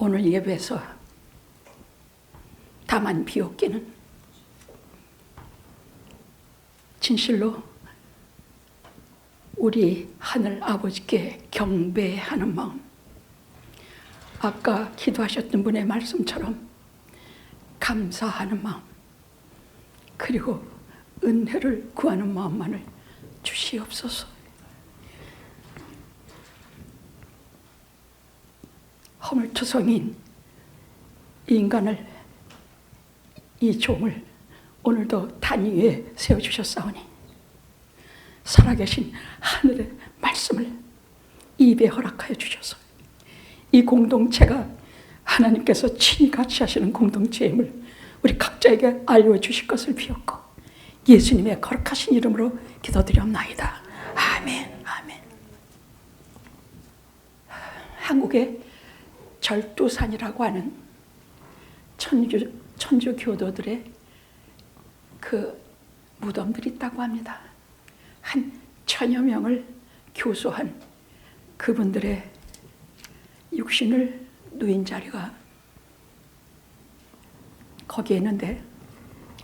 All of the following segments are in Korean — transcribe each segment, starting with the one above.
오늘 예배에서 다만 비옵기는 진실로 우리 하늘 아버지께 경배하는 마음, 아까 기도하셨던 분의 말씀처럼 감사하는 마음, 그리고 은혜를 구하는 마음만을 주시옵소서. 허물투성인 이 인간을, 이 종을 오늘도 단위 위에 세워주셨사오니 살아계신 하늘의 말씀을 입에 허락하여 주셔서 이 공동체가 하나님께서 친히 같이 하시는 공동체임을 우리 각자에게 알려주실 것을 비었고 예수님의 거룩하신 이름으로 기도드리옵나이다. 아멘. 아멘. 한국의 절두산이라고 하는 천주 교도들의 그 무덤들이 있다고 합니다. 한 1000여 명을 교수한 그분들의 육신을 누인 자리가 거기에 있는데,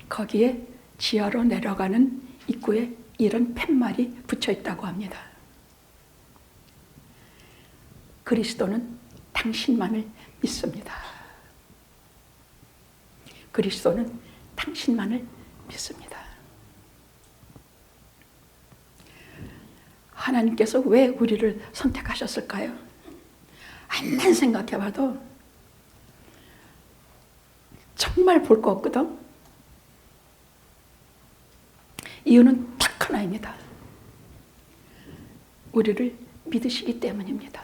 거기에 지하로 내려가는 입구에 이런 팻말이 붙여 있다고 합니다. 그리스도는 당신만을 믿습니다. 그리스도는 당신만을 믿습니다. 하나님께서 왜 우리를 선택하셨을까요? 암만 생각해봐도 정말 볼 거 없거든. 이유는 딱 하나입니다. 우리를 믿으시기 때문입니다.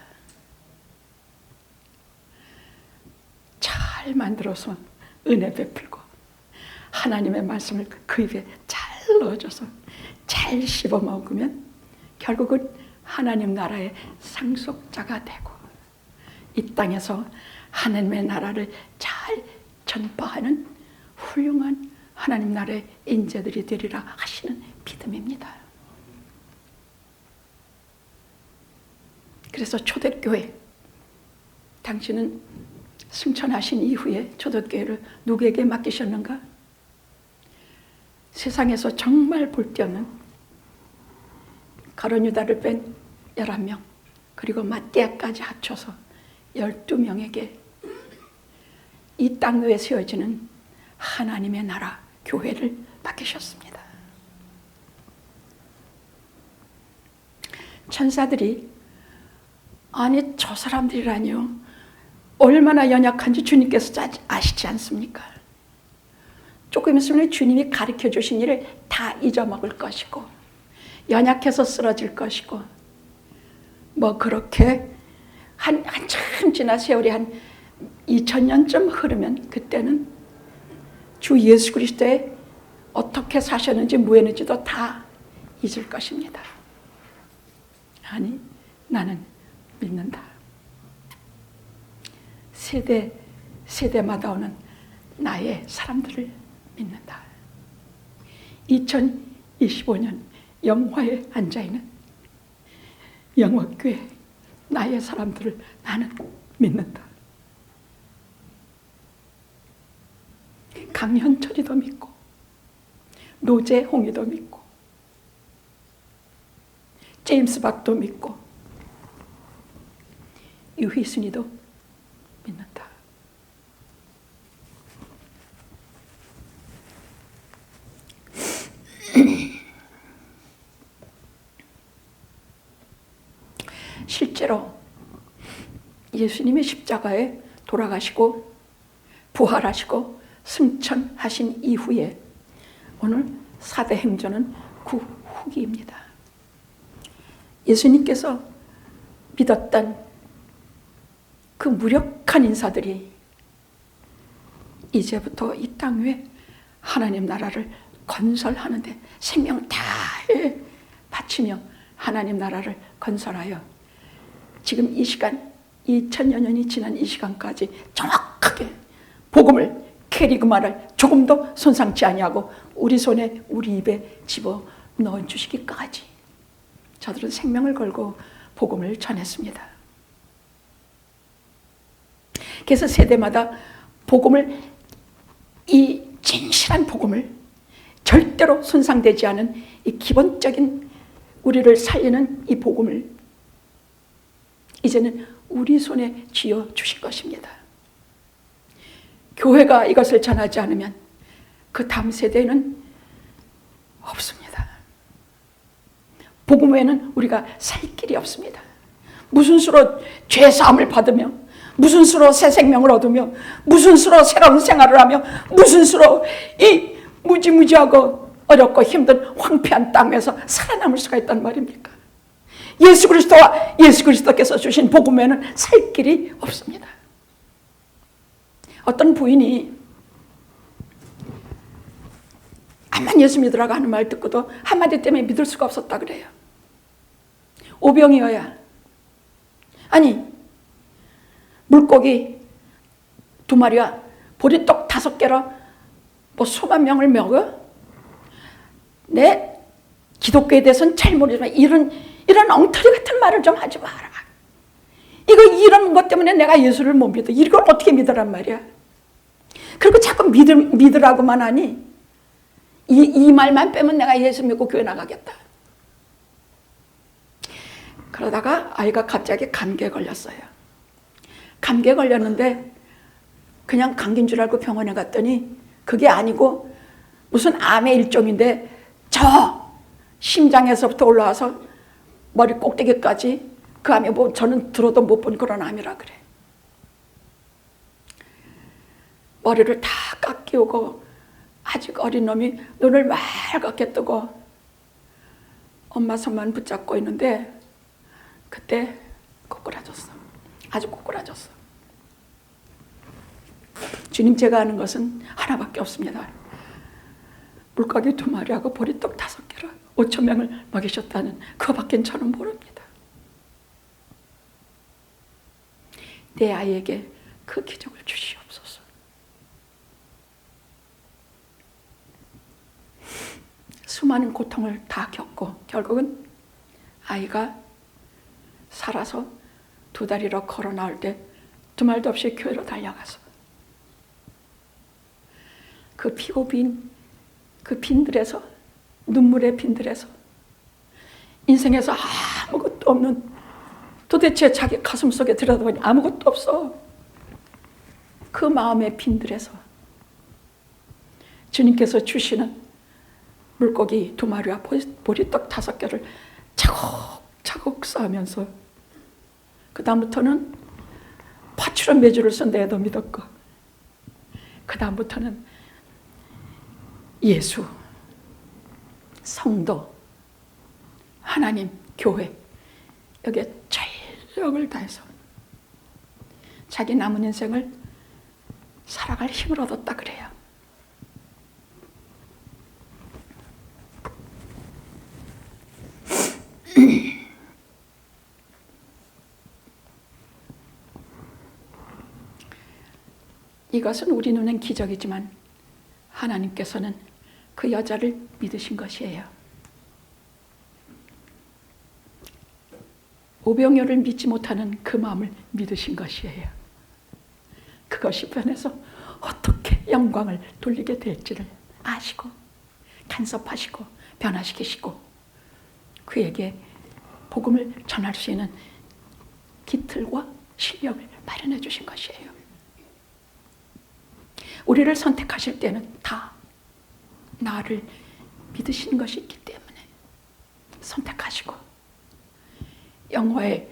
잘 만들어서 은혜 베풀고 하나님의 말씀을 그 입에 잘 넣어줘서 잘 씹어 먹으면 결국은 하나님 나라의 상속자가 되고 이 땅에서 하나님의 나라를 잘 전파하는 훌륭한 하나님 나라의 인재들이 되리라 하시는 믿음입니다. 그래서 초대교회, 당신은 승천하신 이후에 초대교회를 누구에게 맡기셨는가? 세상에서 정말 볼 데 없는 가룟 유다를 뺀 11명, 그리고 마띠아까지 합쳐서 12명에게 이 땅 위에 세워지는 하나님의 나라 교회를 맡기셨습니다. 천사들이 아니 저 사람들이라니요, 얼마나 연약한지 주님께서 아시지 않습니까? 조금 있으면 주님이 가르쳐 주신 일을 다 잊어먹을 것이고 연약해서 쓰러질 것이고 뭐 그렇게 한참 지나 세월이 한 2000년쯤 흐르면 그때는 주 예수 그리스도의 어떻게 사셨는지 뭐했는지도 다 잊을 것입니다. 아니 나는 믿는다. 세대마다 오는 나의 사람들을 믿는다. 2025년 영화에 앉아있는 영화교회 나의 사람들을 나는 믿는다. 강현철이도 믿고 노재홍이도 믿고 제임스 박도 믿고 유희순이도 믿는다. 실제로 예수님이 십자가에 돌아가시고 부활하시고 승천하신 이후에 오늘 사도행전은 그 후기입니다. 예수님께서 믿었던 그 무력한 인사들이 이제부터 이 땅 위에 하나님 나라를 건설하는데 생명을 다해 바치며 하나님 나라를 건설하여 지금 이 시간 2000여 년이 지난 이 시간까지 정확하게 복음을 캐리그마를 조금도 손상치 아니하고 우리 손에 우리 입에 집어 넣어주시기까지 저들은 생명을 걸고 복음을 전했습니다. 그래서 세대마다 복음을, 이 진실한 복음을, 절대로 손상되지 않은 이 기본적인 우리를 살리는 이 복음을 이제는 우리 손에 쥐어 주신 것입니다. 교회가 이것을 전하지 않으면 그 다음 세대는 없습니다. 복음 외에는 우리가 살 길이 없습니다. 무슨 수로 죄 사함을 받으며, 무슨 수로 새 생명을 얻으며, 무슨 수로 새로운 생활을 하며, 무슨 수로 이 무지무지하고 어렵고 힘든 황폐한 땅에서 살아남을 수가 있단 말입니까? 예수 그리스도와 예수 그리스도께서 주신 복음 외에는 살 길이 없습니다. 어떤 부인이 암만 예수 믿으라고 하는 말 듣고도 한마디 때문에 믿을 수가 없었다 그래요. 오병이어야, 아니 물고기 2마리와 보리떡 5개로 뭐 수만 명을 먹어? 내 기독교에 대해서는 잘 모르지만 이런 엉터리 같은 말을 좀 하지 마라. 이런 것 때문에 내가 예수를 못 믿어. 이걸 어떻게 믿으란 말이야. 그리고 자꾸 믿으라고만 하니 이 말만 빼면 내가 예수 믿고 교회 나가겠다. 그러다가 아이가 갑자기 감기에 걸렸어요. 감기에 걸렸는데 그냥 감기인 줄 알고 병원에 갔더니 그게 아니고 무슨 암의 일종인데 저 심장에서부터 올라와서 머리 꼭대기까지 그 암이 뭐 저는 들어도 못 본 그런 암이라 그래. 머리를 다 깎이우고 아직 어린 놈이 눈을 맑게 뜨고 엄마 손만 붙잡고 있는데 그때 꼬꾸라졌어. 아주 꼬꾸라졌어. 주님, 제가 아는 것은 하나밖에 없습니다. 물고기 2마리하고 보리떡 5개로 5천 명을 먹이셨다는 그거밖엔 저는 모릅니다. 내 아이에게 그 기적을 주시옵소서. 수많은 고통을 다 겪고 결국은 아이가 살아서 2다리로 걸어 나올 때 두말도 없이 교회로 달려가서 그 피고 빈 그 빈들에서, 눈물의 빈들에서, 인생에서 아무것도 없는, 도대체 자기 가슴 속에 들여다보니 아무것도 없어. 그 마음의 빈들에서 주님께서 주시는 물고기 2마리와 보리떡 5개를 차곡차곡 쌓으면서 그 다음부터는 파출한 매주를 쓴데도 믿었고, 그 다음부터는 예수, 성도, 하나님, 교회, 여기에 전력을 다해서 자기 남은 인생을 살아갈 힘을 얻었다 그래요. 이것은 우리 눈엔 기적이지만 하나님께서는 그 여자를 믿으신 것이에요. 오병이어를 믿지 못하는 그 마음을 믿으신 것이에요. 그것이 변해서 어떻게 영광을 돌리게 될지를 아시고 간섭하시고 변화시키시고 그에게 복음을 전할 수 있는 기틀과 실력을 마련해 주신 것이에요. 우리를 선택하실 때는 다 나를 믿으시는 것이 있기 때문에 선택하시고 영화의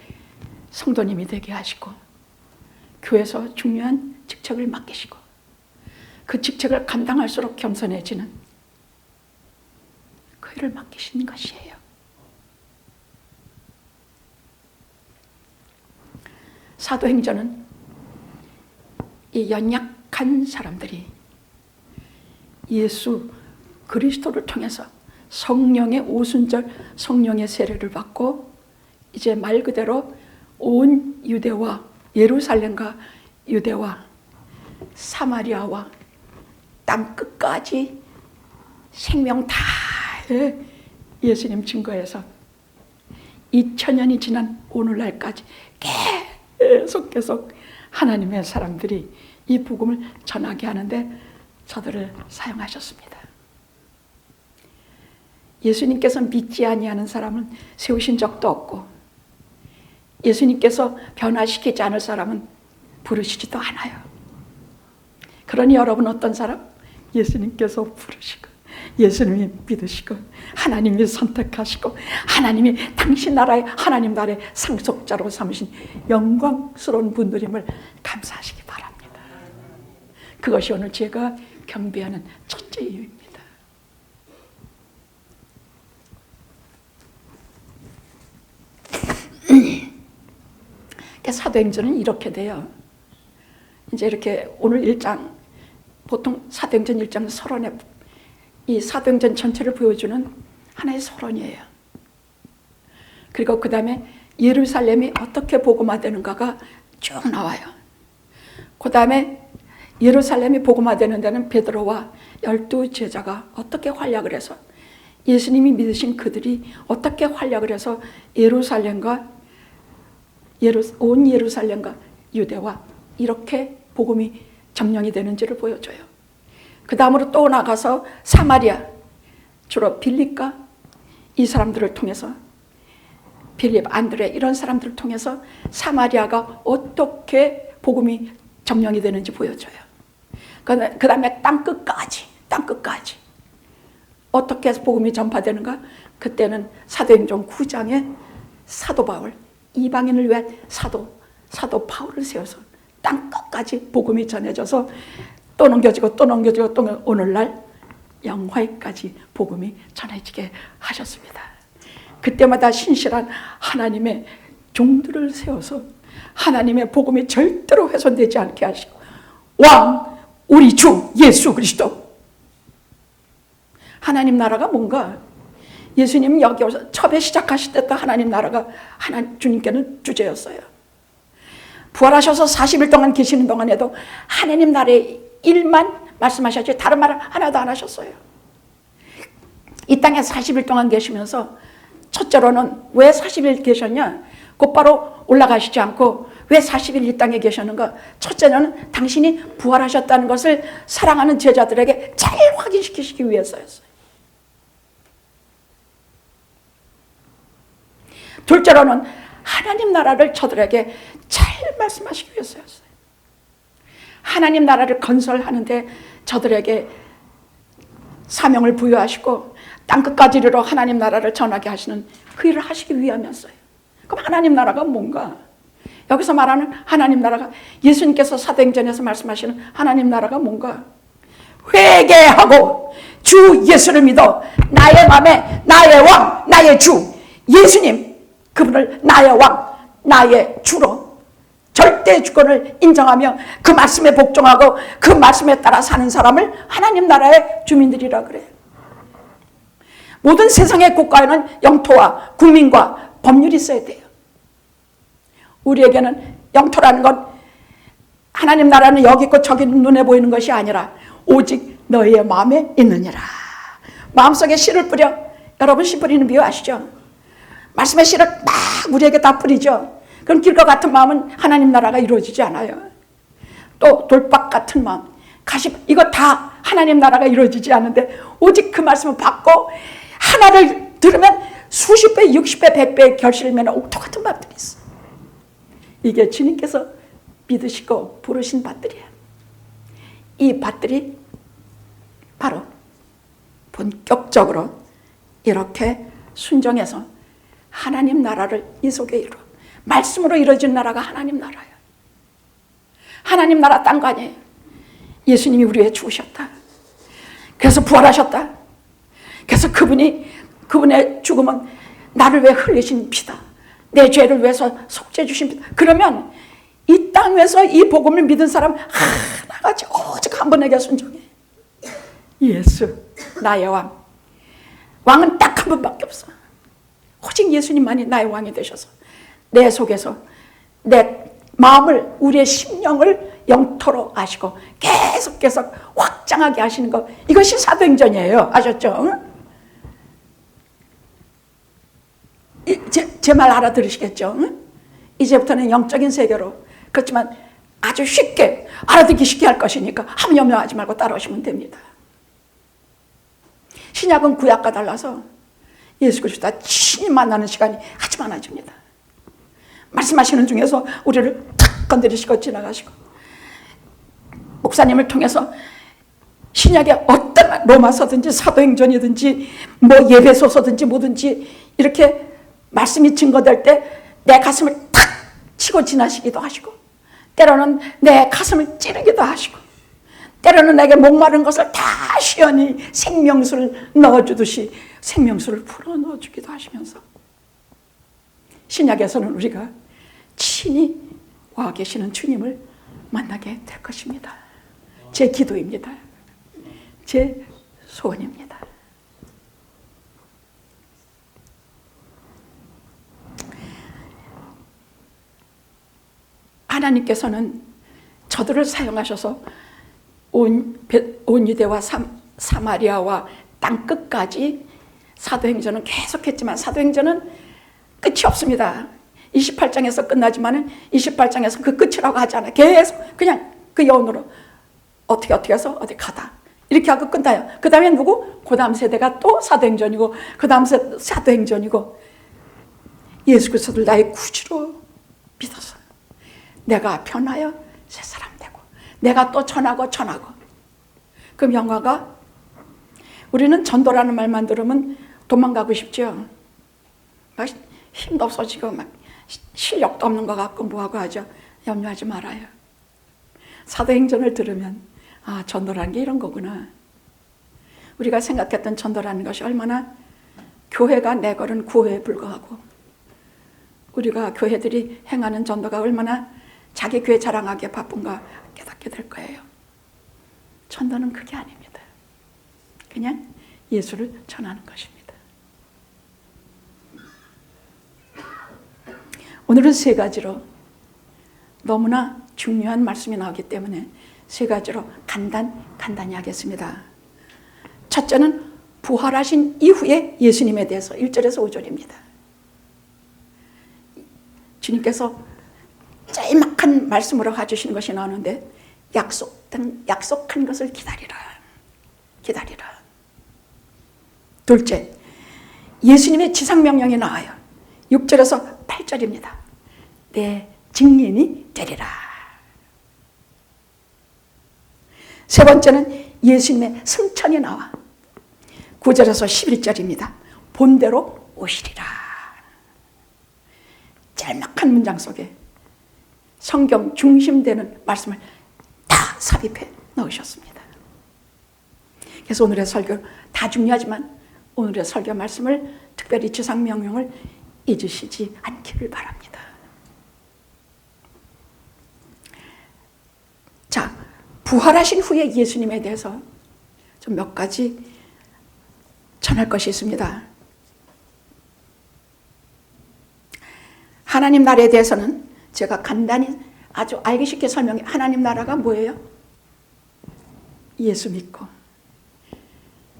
성도님이 되게 하시고 교회에서 중요한 직책을 맡기시고 그 직책을 감당할수록 겸손해지는 그 일을 맡기시는 것이에요. 사도행전은 이 연약한 사람들이 예수 그리스도를 통해서 성령의 오순절 성령의 세례를 받고 이제 말 그대로 온 유대와 예루살렘과 유대와 사마리아와 땅 끝까지 생명 다해 예수님 증거해서 2000년이 지난 오늘날까지 계속 하나님의 사람들이 이 복음을 전하게 하는데 저들을 사용하셨습니다. 예수님께서 믿지 아니하는 사람은 세우신 적도 없고 예수님께서 변화시키지 않을 사람은 부르시지도 않아요. 그러니 여러분 어떤 사람? 예수님께서 부르시고 예수님이 믿으시고 하나님이 선택하시고 하나님이 당신 나라의 하나님 나라의 상속자로 삼으신 영광스러운 분들임을 감사하시기 바랍니다. 그것이 오늘 제가 경배하는 첫째 이유입니다. 사도행전은 이렇게 돼요. 이제 이렇게 오늘 1장, 보통 사도행전 1장 서론에 이 사도행전 전체를 보여주는 하나의 서론이에요. 그리고 그 다음에 예루살렘이 어떻게 복음화되는가가 쭉 나와요. 그 다음에 예루살렘이 복음화되는 데는 베드로와 12 제자가 어떻게 활약을 해서 예수님이 믿으신 그들이 어떻게 활약을 해서 예루살렘과 온 예루살렘과 유대와 이렇게 복음이 점령이 되는지를 보여줘요. 그 다음으로 또 나가서 사마리아, 주로 빌립과 이 사람들을 통해서 빌립, 안드레 이런 사람들을 통해서 사마리아가 어떻게 복음이 점령이 되는지 보여줘요. 그 다음에 땅끝까지 어떻게 해서 복음이 전파되는가? 그때는 사도행전 9장에 사도 바울, 이방인을 위한 사도 바울을 세워서 땅끝까지 복음이 전해져서 또 넘겨지고 또 오늘날 영화에까지 복음이 전해지게 하셨습니다. 그때마다 신실한 하나님의 종들을 세워서 하나님의 복음이 절대로 훼손되지 않게 하시고 왕 우리 주 예수 그리스도. 하나님 나라가 뭔가 예수님 여기 오셔서 처음에 시작하실 때부터 하나님 나라가 주님께는 주제였어요. 부활하셔서 40일 동안 계시는 동안에도 하나님 나라의 일만 말씀하셨지 다른 말을 하나도 안 하셨어요. 이 땅에 40일 동안 계시면서 첫째로는 왜 40일 계셨냐? 곧바로 올라가시지 않고 왜 40일 이 땅에 계셨는가? 첫째는 당신이 부활하셨다는 것을 사랑하는 제자들에게 잘 확인시키시기 위해서였어요. 둘째로는 하나님 나라를 저들에게 잘 말씀하시기 위해서였어요. 하나님 나라를 건설하는데 저들에게 사명을 부여하시고 땅끝까지 이르러 하나님 나라를 전하게 하시는 그 일을 하시기 위함이었어요. 그럼 하나님 나라가 뭔가? 여기서 말하는 하나님 나라가 예수님께서 사도행전에서 말씀하시는 하나님 나라가 뭔가? 회개하고 주 예수를 믿어 나의 맘에 나의 왕 나의 주 예수님 그분을 나의 왕 나의 주로 절대 주권을 인정하며 그 말씀에 복종하고 그 말씀에 따라 사는 사람을 하나님 나라의 주민들이라 그래요. 모든 세상의 국가에는 영토와 국민과 법률이 있어야 돼요. 우리에게는 영토라는 건 하나님 나라는 여기 있고 저기 눈에 보이는 것이 아니라 오직 너희의 마음에 있느니라. 마음속에 씨를 뿌려. 여러분 씨 뿌리는 비유 아시죠? 말씀의 씨를 막 우리에게 다 뿌리죠. 그럼 길과 같은 마음은 하나님 나라가 이루어지지 않아요. 또 돌박 같은 마음, 가시 이거 다 하나님 나라가 이루어지지 않는데 오직 그 말씀을 받고 하나를 들으면 수십 배, 60배, 100배의 결실을 맺는 옥토 같은 밭들이 있어요. 이게 주님께서 믿으시고 부르신 밭들이에요. 이 밭들이 바로 본격적으로 이렇게 순종해서 하나님 나라를 이 속에 이루어 말씀으로 이루어진 나라가 하나님 나라예요. 하나님 나라 딴 거 아니에요. 예수님이 우리 위해 죽으셨다. 그래서 부활하셨다. 그래서 그분의 죽음은 나를 위해 흘리신 피다. 내 죄를 위해서 속죄해 주신 피다. 그러면 이 땅에서 이 복음을 믿은 사람 하나같이 오직 한 분에게 순종해. 예수 나의 왕. 왕은 딱 한 분밖에 없어. 오직 예수님만이 나의 왕이 되셔서 내 속에서 내 마음을 우리의 심령을 영토로 하시고 계속 확장하게 하시는 것, 이것이 사도행전이에요. 아셨죠? 제 말 알아들으시겠죠? 이제부터는 영적인 세계로. 그렇지만 아주 쉽게 알아듣기 쉽게 할 것이니까 염려하지 말고 따라오시면 됩니다. 신약은 구약과 달라서 예수 그리스도와 친히 만나는 시간이 아주 많아집니다. 말씀하시는 중에서 우리를 탁 건드리시고 지나가시고, 목사님을 통해서 신약의 어떤 로마서든지 사도행전이든지 뭐 예배소서든지 뭐든지 이렇게 말씀이 증거될 때 내 가슴을 탁 치고 지나시기도 하시고, 때로는 내 가슴을 찌르기도 하시고, 때로는 내게 목마른 것을 다 시원히 생명수를 넣어주듯이 생명수를 풀어 넣어주기도 하시면서, 신약에서는 우리가 친히 와 계시는 주님을 만나게 될 것입니다. 제 기도입니다. 제 소원입니다. 하나님께서는 저들을 사용하셔서 온 유대와 사마리아와 땅 끝까지 사도행전은 계속했지만 사도행전은 끝이 없습니다. 28장에서 끝나지만은 28장에서 그 끝이라고 하지 않아요. 계속 그냥 그 여운으로 어떻게 해서 어디 가다 이렇게 하고 끝나요. 그 다음에 누구? 그 다음 세대가 또 사도행전이고, 그 다음 세대 사도행전이고, 예수 그리스도를 나의 구주로 믿어서 내가 변하여 새 사람 되고, 내가 또 전하고 그 명화가, 우리는 전도라는 말만 들으면 도망가고 싶죠. 막 힘도 없어지고 막 실력도 없는 것 같고 뭐하고 하죠. 염려하지 말아요. 사도행전을 들으면 아, 전도라는 게 이런 거구나. 우리가 생각했던 전도라는 것이 얼마나 교회가 내걸은 구호에 불과하고, 우리가 교회들이 행하는 전도가 얼마나 자기 교회 자랑하기에 바쁜가 깨닫게 될 거예요. 전도는 그게 아닙니다. 그냥 예수를 전하는 것입니다. 오늘은 세 가지로, 너무나 중요한 말씀이 나오기 때문에 세 가지로 간단히 하겠습니다. 첫째는 부활하신 이후에 예수님에 대해서 1절에서 5절입니다. 주님께서 짤막한 말씀으로 해주시는 것이 나오는데, 약속한 것을 기다리라. 둘째, 예수님의 지상명령이 나와요. 6절에서 8절입니다. 내 증인이 되리라. 세 번째는 예수님의 승천이 나와. 9절에서 11절입니다. 본대로 오시리라. 짤막한 문장 속에 성경 중심되는 말씀을 다 삽입해 넣으셨습니다. 그래서 오늘의 설교 다 중요하지만 오늘의 설교 말씀을, 특별히 지상명령을 잊으시지 않기를 바랍니다. 자, 부활하신 후에 예수님에 대해서 좀 몇 가지 전할 것이 있습니다. 하나님 나라에 대해서는 제가 간단히 아주 알기 쉽게 설명해. 하나님 나라가 뭐예요? 예수 믿고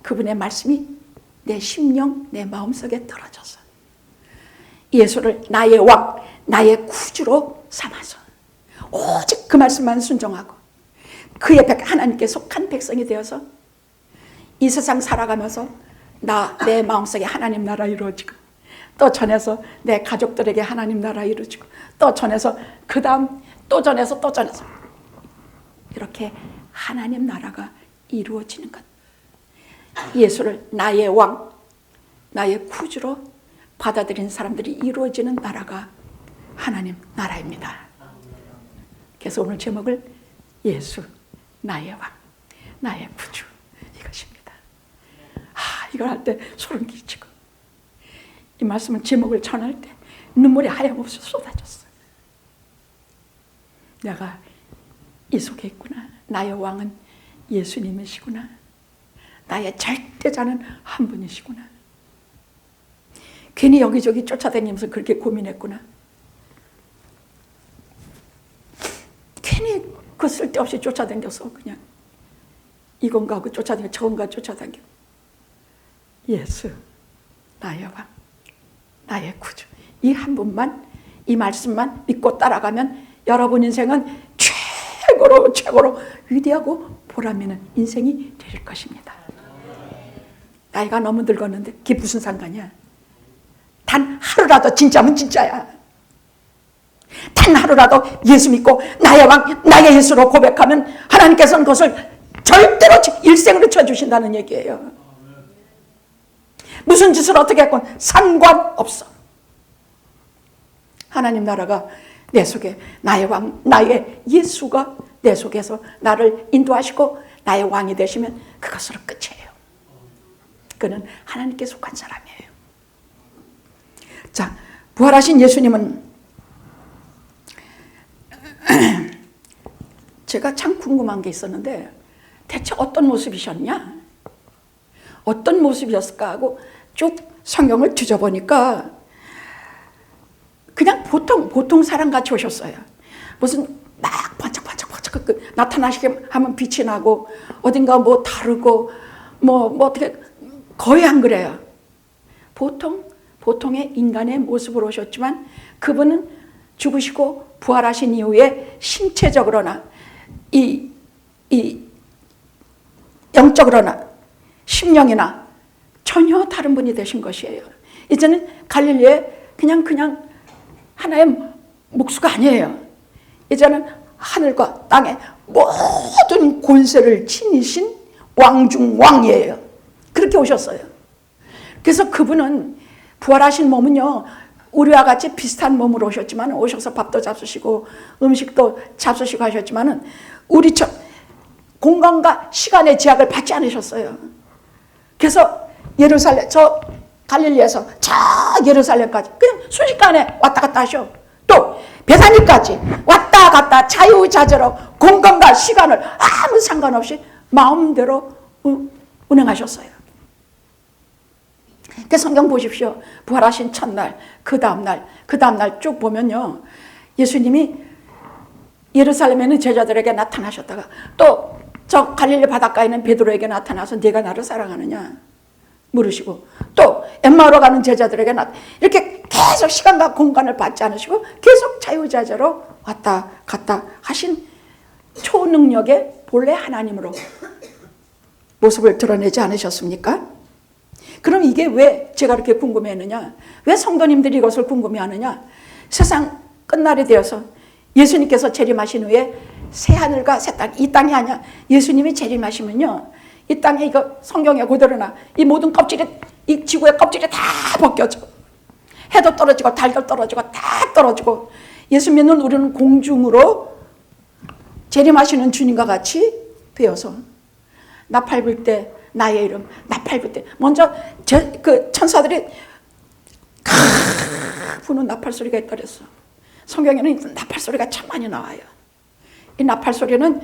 그분의 말씀이 내 심령, 내 마음속에 떨어져서 예수를 나의 왕, 나의 구주로 삼아서 오직 그 말씀만 순종하고 그의 하나님께 속한 백성이 되어서 이 세상 살아가면서 내 마음속에 하나님 나라 이루어지고, 또 전해서 내 가족들에게 하나님 나라 이루어지고, 또 전해서 그 다음 또 전해서 이렇게 하나님 나라가 이루어지는 것. 예수를 나의 왕, 나의 구주로 받아들인 사람들이 이루어지는 나라가 하나님 나라입니다. 그래서 오늘 제목을 예수 나의 왕, 나의 구주, 이것입니다. 이걸 할 때 소름 끼치고, 이 말씀은 제목을 전할 때 눈물이 하염없이 쏟아졌어요. 내가 이 속에 있구나. 나의 왕은 예수님이시구나. 나의 절대자는 한 분이시구나. 괜히 여기저기 쫓아다니면서 그렇게 고민했구나. 괜히 그 쓸데없이 쫓아다녀서 그냥 이건가 하고 쫓아다니고 저건가 쫓아다니고. 예수, 나의 왕, 나의 구주. 이 한 분만, 이 말씀만 믿고 따라가면 여러분 인생은 최고로 위대하고 보람있는 인생이 될 것입니다. 나이가 너무 늙었는데 그게 무슨 상관이야? 단 하루라도 진짜면 진짜야. 단 하루라도 예수 믿고 나의 왕, 나의 예수로 고백하면 하나님께서는 그것을 절대로 일생으로 쳐주신다는 얘기예요. 무슨 짓을 어떻게 했건 상관없어. 하나님 나라가 내 속에, 나의 왕, 나의 예수가 내 속에서 나를 인도하시고 나의 왕이 되시면 그것으로 끝이에요. 그는 하나님께 속한 사람이에요. 자, 부활하신 예수님은 제가 참 궁금한 게 있었는데 대체 어떤 모습이셨냐? 어떤 모습이었을까 하고 쭉 성경을 뒤져보니까 그냥 보통 사람같이 오셨어요. 무슨 막 반짝반짝 나타나시게 하면 빛이 나고 어딘가 뭐 다르고 뭐 어떻게 거의 안 그래요. 보통의 인간의 모습으로 오셨지만 그분은 죽으시고 부활하신 이후에 신체적으로나 이 영적으로나 심령이나 전혀 다른 분이 되신 것이에요. 이제는 갈릴리에 그냥 하나의 목수가 아니에요. 이제는 하늘과 땅의 모든 권세를 지니신 왕 중 왕이에요. 그렇게 오셨어요. 그래서 그분은 부활하신 몸은요, 우리와 같이 비슷한 몸으로 오셨지만 오셔서 밥도 잡수시고 음식도 잡수시고 하셨지만은 우리처럼 공간과 시간의 제약을 받지 않으셨어요. 그래서 예루살렘, 저 갈릴리에서 저 예루살렘까지 그냥 순식간에 왔다 갔다 하셔. 또 베다니까지 왔다 갔다 자유자재로 공간과 시간을 아무 상관없이 마음대로 운행하셨어요. 그 성경 보십시오. 부활하신 첫날, 그 다음날 쭉 보면요, 예수님이 예루살렘에는 제자들에게 나타나셨다가 또 저 갈릴리 바닷가에 있는 베드로에게 나타나서 네가 나를 사랑하느냐 물으시고 또 엠마오로 가는 제자들에게 이렇게 계속 시간과 공간을 받지 않으시고 계속 자유자재로 왔다 갔다 하신 초능력의 본래 하나님으로 모습을 드러내지 않으셨습니까? 그럼 이게 왜 제가 그렇게 궁금해했느냐? 왜 성도님들이 이것을 궁금해하느냐? 세상 끝날이 되어서 예수님께서 재림하신 후에 새하늘과 새 땅, 이 땅이 아니야. 예수님이 재림하시면요, 이 땅에 이거 성경에 그대로나 이 모든 껍질이, 이 지구의 껍질이 다 벗겨져. 해도 떨어지고 달도 떨어지고 다 떨어지고 예수 믿는 우리는 공중으로 재림하시는 주님과 같이 되어서 나팔 불 때 나의 이름, 나팔 불 때 먼저 그 천사들이 부는 나팔 소리가 있다 그랬어. 성경에는 나팔 소리가 참 많이 나와요. 이 나팔 소리는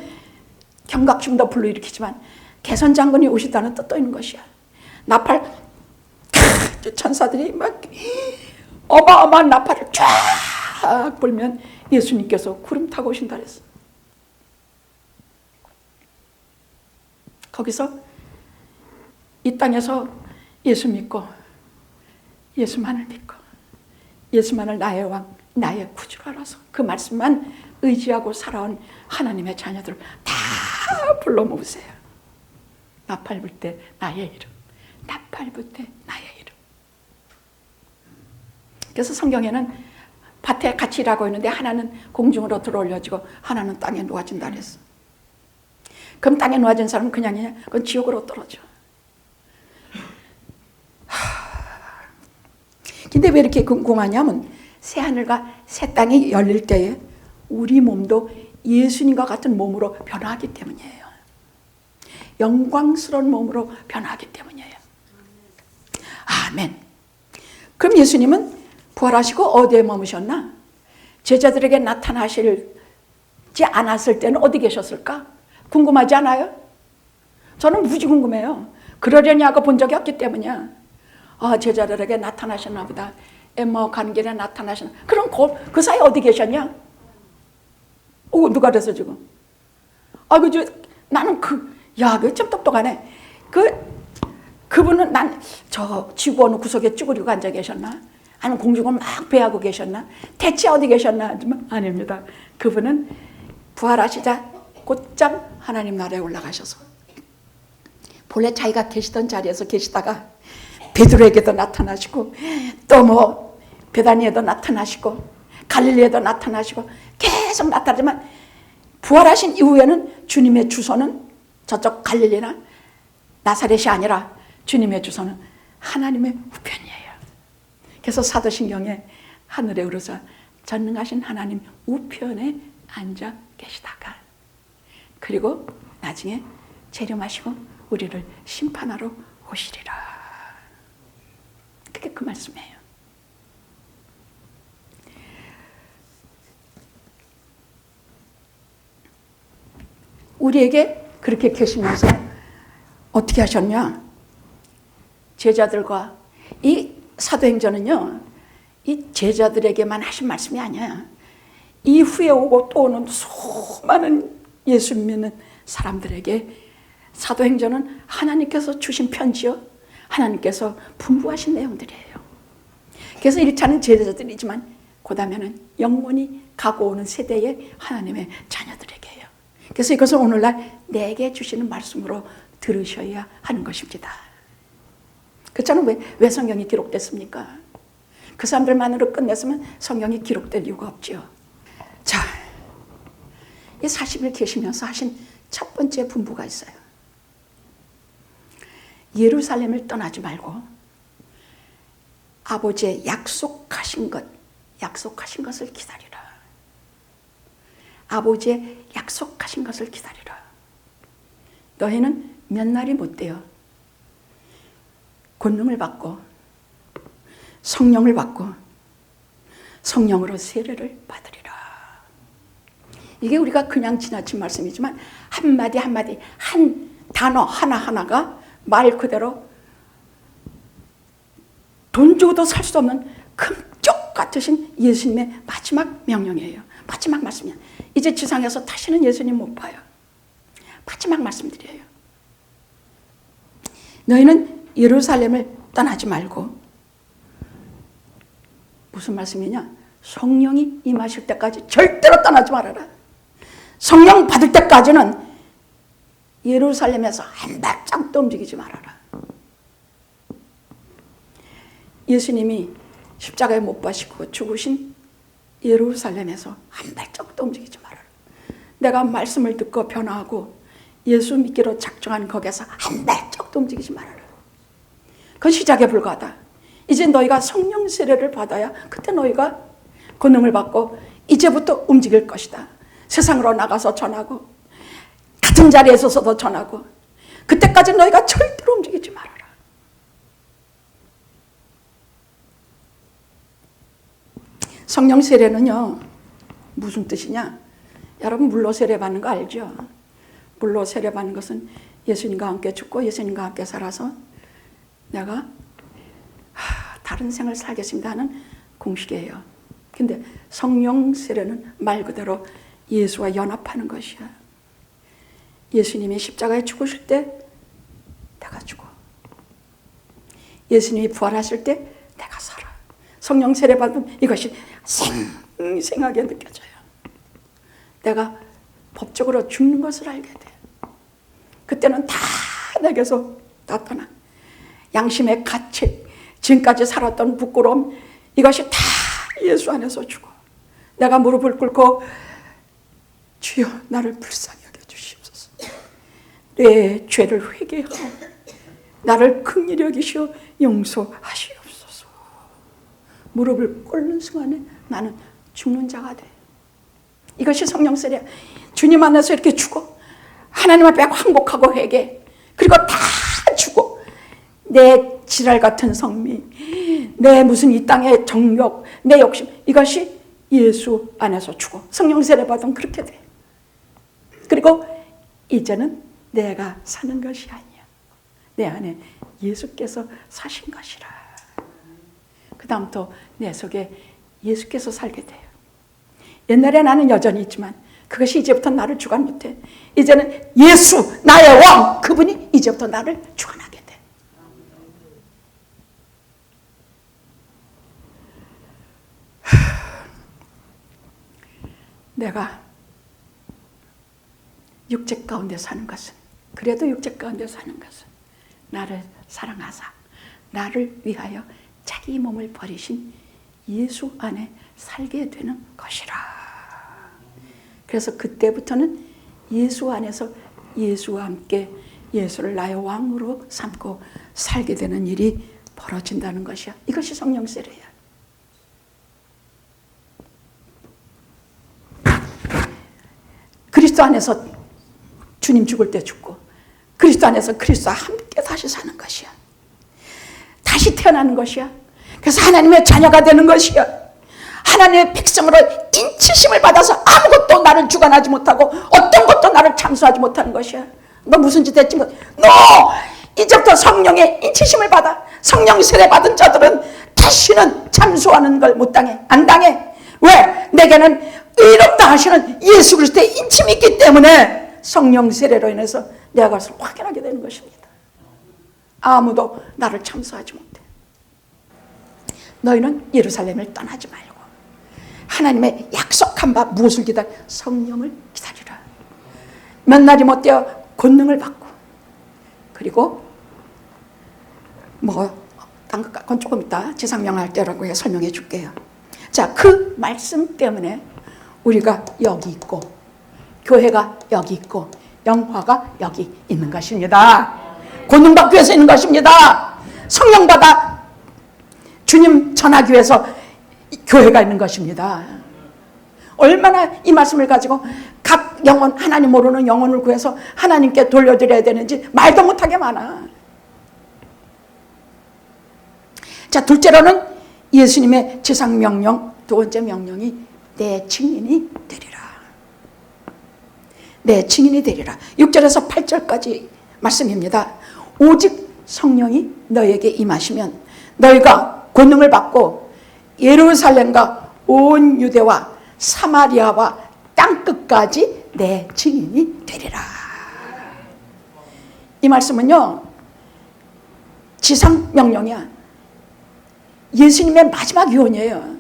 경각심도 불러일으키지만 개선장군이 오시다는 뜻도 있는 것이야. 나팔 천사들이 막 어마어마한 나팔을 쫙 불면 예수님께서 구름 타고 오신다 그랬어. 거기서 이 땅에서 예수 믿고 예수만을 믿고 예수만을 나의 왕, 나의 구주로 알아서 그 말씀만 의지하고 살아온 하나님의 자녀들을 다 불러 모으세요. 나팔 불 때 나의 이름, 나팔 불 때 나의 이름. 그래서 성경에는 밭에 같이 일하고 있는데 하나는 공중으로 들어올려지고 하나는 땅에 놓아진다 그랬어. 그럼 땅에 놓아진 사람은 그냥이냐? 그건 지옥으로 떨어져. 근데 왜 이렇게 궁금하냐면 새하늘과 새 땅이 열릴 때에 우리 몸도 예수님과 같은 몸으로 변화하기 때문이에요. 영광스러운 몸으로 변화하기 때문이에요. 아멘. 그럼 예수님은 부활하시고 어디에 머무셨나? 제자들에게 나타나시지 않았을 때는 어디 계셨을까? 궁금하지 않아요? 저는 무지 궁금해요. 그러려니 하고 본 적이 없기 때문이야. 제자들에게 나타나셨나 보다. 엠마오 가는 길에 나타나셨나. 그럼 그 사이 어디 계셨냐? 누가 그랬어 지금? 나는 그거 참 똑똑하네. 그분은 저 지구 어느 구석에 쭈그리고 앉아 계셨나? 아니면 공중을 막 배하고 계셨나? 대체 어디 계셨나? 아닙니다. 그분은 부활하시자 곧장 하나님 나라에 올라가셔서 본래 자기가 계시던 자리에서 계시다가 베드로에게도 나타나시고 또 뭐 베다니에도 나타나시고 갈릴리에도 나타나시고 계속 나타나지만 부활하신 이후에는 주님의 주소는 저쪽 갈릴리나 나사렛이 아니라 주님의 주소는 하나님의 우편이에요. 그래서 사도신경에 하늘에 오르사 전능하신 하나님 우편에 앉아 계시다가 그리고 나중에 재림하시고 우리를 심판하러 오시리라. 그게 그 말씀이에요. 우리에게 그렇게 계시면서 어떻게 하셨냐? 제자들과 이 사도행전은요, 이 제자들에게만 하신 말씀이 아니야. 이후에 오고 또 오는 수많은 예수 믿는 사람들에게 사도행전은 하나님께서 주신 편지요, 하나님께서 분부하신 내용들이에요. 그래서 1차는 제자들이지만 그 다음에는 영원히 가고 오는 세대의 하나님의 자녀들에게요. 그래서 이것을 오늘날 내게 주시는 말씀으로 들으셔야 하는 것입니다. 그렇잖아요. 왜 성경이 기록됐습니까? 그 사람들만으로 끝냈으면 성경이 기록될 이유가 없죠. 자, 이 40일 계시면서 하신 첫 번째 분부가 있어요. 예루살렘을 떠나지 말고 아버지의 약속하신 것을 기다리라. 아버지의 약속하신 것을 기다리라. 너희는 몇 날이 못 돼요. 권능을 받고 성령을 받고 성령으로 세례를 받으리라. 이게 우리가 그냥 지나친 말씀이지만 한마디 한마디 한 단어 하나하나가 말 그대로 돈 주고도 살 수 없는 금쪽 같으신 예수님의 마지막 명령이에요. 마지막 말씀이에요. 이제 지상에서 다시는 예수님 못 봐요. 마지막 말씀드려요. 너희는 예루살렘을 떠나지 말고, 무슨 말씀이냐? 성령이 임하실 때까지 절대로 떠나지 말아라. 성령 받을 때까지는 예루살렘에서 한 발짝도 움직이지 말아라. 예수님이 십자가에 못 박히고 죽으신 예루살렘에서 한 발짝도 움직이지 말아라. 내가 말씀을 듣고 변화하고 예수 믿기로 작정한 거기에서 한 발짝도 움직이지 말아라. 그건 시작에 불과하다. 이제 너희가 성령 세례를 받아야 그때 너희가 권능을 받고 이제부터 움직일 것이다. 세상으로 나가서 전하고 같은 자리에 서서도 전하고 그때까지 너희가 절대로 움직이지 말아라. 성령 세례는요, 무슨 뜻이냐? 여러분 물로 세례 받는 거 알죠? 물로 세례 받는 것은 예수님과 함께 죽고 예수님과 함께 살아서 내가 다른 생을 살겠습니다 하는 공식이에요. 근데 성령 세례는 말 그대로 예수와 연합하는 것이야. 예수님이 십자가에 죽으실 때 내가 죽어. 예수님이 부활하실 때 내가 살아. 성령 세례 받으면 이것이 생생하게 느껴져요. 내가 법적으로 죽는 것을 알게 돼. 그때는 다 내게서 나타나. 양심의 가책, 지금까지 살았던 부끄러움, 이것이 다 예수 안에서 죽어. 내가 무릎을 꿇고 주여 나를 불쌍히 여겨 주시옵소서. 내 죄를 회개하고 나를 긍휼히 여기시어 용서하시옵소서. 무릎을 꿇는 순간에 나는 죽는 자가 돼. 이것이 성령 세례. 주님 안에서 이렇게 죽어. 하나님 앞에 항복하고 회개. 그리고 다 죽어. 내 지랄 같은 성미, 내 무슨 이 땅의 정욕, 내 욕심, 이것이 예수 안에서 죽어. 성령 세례 받으면 그렇게 돼. 그리고 이제는 내가 사는 것이 아니야. 내 안에 예수께서 사신 것이라. 그 다음부터 내 속에 예수께서 살게 돼요. 옛날에 나는 여전히 있지만 그것이 이제부터 나를 주관 못해. 이제는 예수, 나의 왕, 그분이 이제부터 나를 주관하게 돼. 내가 육체 가운데 사는 것은, 그래도 육체 가운데 사는 것은 나를 사랑하사 나를 위하여 자기 몸을 버리신 예수 안에 살게 되는 것이라. 그래서 그때부터는 예수 안에서 예수와 함께 예수를 나의 왕으로 삼고 살게 되는 일이 벌어진다는 것이야. 이것이 성령 세례야. 그리스도 안에서 주님 죽을 때 죽고 그리스도 안에서 그리스도와 함께 다시 사는 것이야. 다시 태어나는 것이야. 그래서 하나님의 자녀가 되는 것이야. 하나님의 백성으로 인치심을 받아서 아무것도 나를 주관하지 못하고 어떤 것도 나를 참수하지 못하는 것이야. 너 무슨 짓 했지? 너 이제부터 성령의 인치심을 받아. 성령 세례 받은 자들은 다시는 참수하는 걸 못 당해. 안 당해. 왜? 내게는 의롭다 하시는 예수 그리스도의 인침이 있기 때문에 성령 세례로 인해서 내가 그것을 확인하게 되는 것입니다. 아무도 나를 참수하지 못해. 너희는 예루살렘을 떠나지 말고 하나님의 약속한 바 무엇을 기다려? 성령을 기다리라. 몇 날이 못되어 권능을 받고, 그리고 그건 조금 이따 지상명할 때라고 설명해 줄게요. 자, 그 말씀 때문에 우리가 여기 있고 교회가 여기 있고 영화가 여기 있는 것입니다. 권능 받기 위해서 있는 것입니다. 성령 받아 주님 전하기 위해서 교회가 있는 것입니다. 얼마나 이 말씀을 가지고 각 영혼, 하나님 모르는 영혼을 구해서 하나님께 돌려드려야 되는지 말도 못하게 많아. 자, 둘째로는 예수님의 지상명령, 두 번째 명령이 내 증인이 되리라. 내 증인이 되리라. 6절에서 8절까지 말씀입니다. 오직 성령이 너에게 임하시면 너희가 권능을 받고 예루살렘과 온 유대와 사마리아와 땅끝까지 내 증인이 되리라. 이 말씀은요, 지상명령이야. 예수님의 마지막 유언이에요.